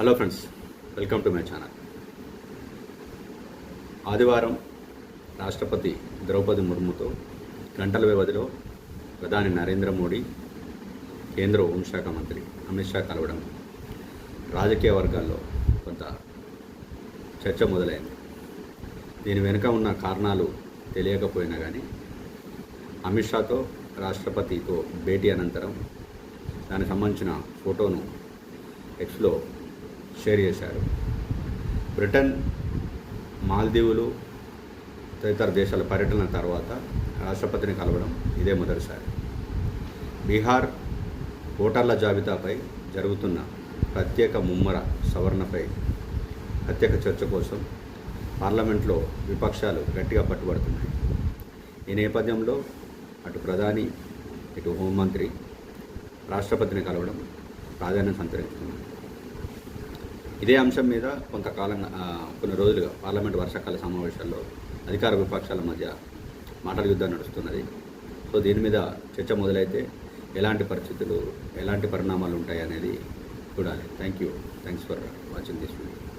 Hello friends, welcome to my channel. ఆదివారం రాష్ట్రపతి ద్రౌపది ముర్ముతో గంటల వ్యవధిలో ప్రధాని నరేంద్ర మోడీ, కేంద్ర హోంశాఖ మంత్రి అమిత్ షా కలవడం రాజకీయ వర్గాల్లో కొంత చర్చ మొదలైంది. దీని వెనుక ఉన్న కారణాలు తెలియకపోయినా కానీ అమిత్ షాతో రాష్ట్రపతితో భేటీ అనంతరం దానికి సంబంధించిన ఫోటోను ఎక్స్లో షేర్ చేశారు. బ్రిటన్, మాల్దీవులు తదితర దేశాల పర్యటన తర్వాత రాష్ట్రపతిని కలవడం ఇదే మొదటిసారి. బీహార్ ఓటర్ల జాబితాపై జరుగుతున్న ప్రత్యేక ముమ్మర సవరణపై ప్రత్యేక చర్చ కోసం పార్లమెంట్లో విపక్షాలు గట్టిగా పట్టుబడుతున్నాయి. ఈ నేపథ్యంలో అటు ప్రధాని, ఇటు హోంమంత్రి రాష్ట్రపతిని కలవడం ప్రాధాన్యం సంతరించుకున్నారు. ఇదే అంశం మీద కొన్ని రోజులుగా పార్లమెంట్ వర్షాకాల సమావేశాల్లో అధికార విపక్షాల మధ్య మాటల యుద్ధం నడుస్తున్నది. సో దీని మీద చర్చ మొదలైతే ఎలాంటి పరిస్థితులు, ఎలాంటి పరిణామాలు ఉంటాయి అనేది చూడాలి. Thanks for watching this video.